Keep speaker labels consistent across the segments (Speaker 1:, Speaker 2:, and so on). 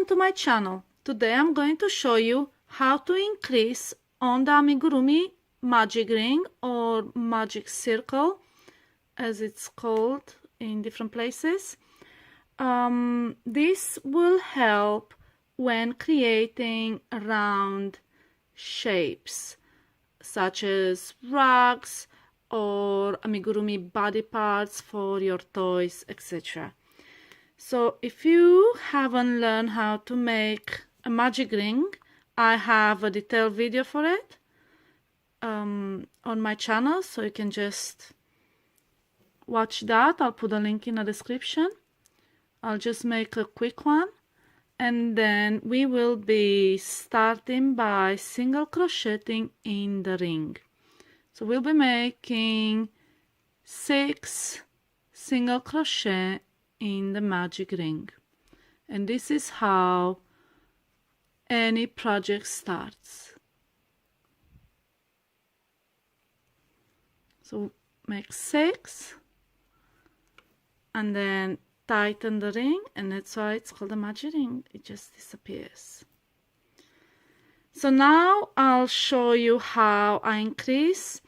Speaker 1: Welcome to my channel. Today I'm going to show you how to increase on the amigurumi magic ring or magic circle as it's called in different places. This will help when creating round shapes such as rugs or amigurumi body parts for your toys, etc. So if you haven't learned how to make a magic ring, I have a detailed video for it on my channel, so you can just watch that. I'll put a link in the description. I'll just make a quick one, and then we will be starting by single crocheting in the ring. So we'll be making 6 single crochet in the magic ring, and this is how any project starts. So make 6 and then tighten the ring, and that's why it's called a magic ring. It just disappears. So now I'll show you how I increase.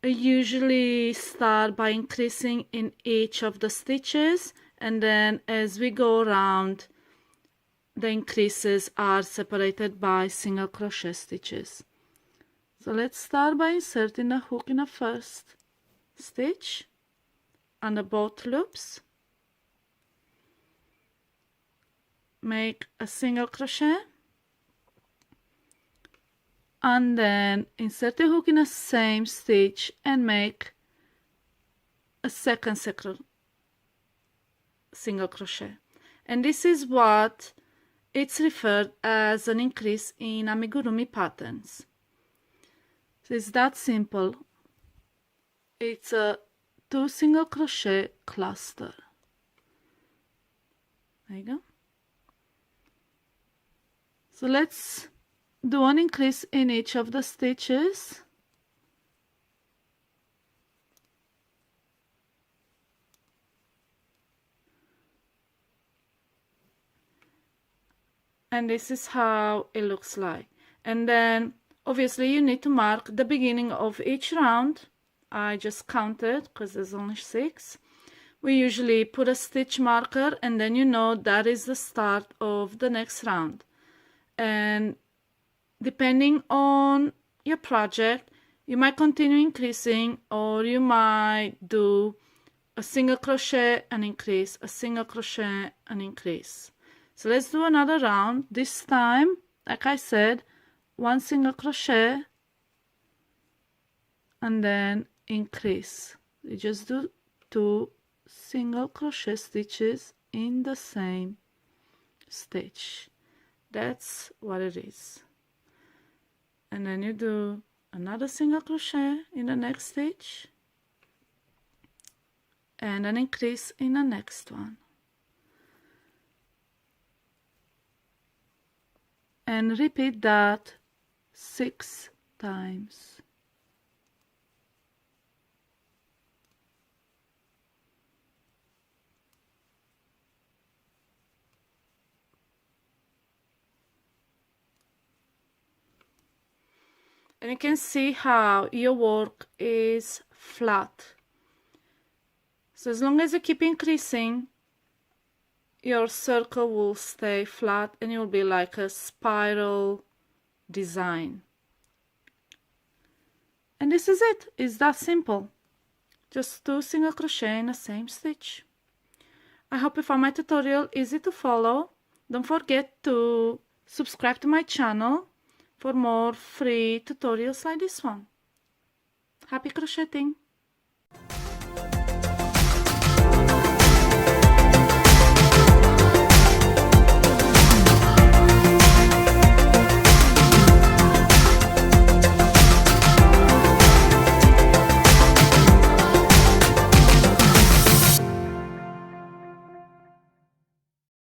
Speaker 1: I usually start by increasing in each of the stitches, and then as we go around, the increases are separated by single crochet stitches. So let's start by inserting the hook in the first stitch under both loops. Make a single crochet and then insert the hook in the same stitch and make a second single crochet, and this is what it's referred as an increase in amigurumi patterns. So it's that simple. It's a 2 single crochet cluster. There you go. So let's do an increase in each of the stitches. And this is how it looks like. And then obviously you need to mark the beginning of each round. I just counted because there's only 6. We usually put a stitch marker, and then you know that is the start of the next round. And depending on your project, you might continue increasing, or you might do a single crochet and increase, a single crochet and increase. So let's do another round. This time, like I said, 1 single crochet and then increase. You just do 2 single crochet stitches in the same stitch. That's what it is. And then you do another single crochet in the next stitch and an increase in the next one. And repeat that 6 times. And you can see how your work is flat. So as long as you keep increasing, your circle will stay flat and it will be like a spiral design. And this is it. It's that simple. Just 2 single crochet in the same stitch. I hope you found my tutorial easy to follow. Don't forget to subscribe to my channel for more free tutorials like this one. Happy crocheting!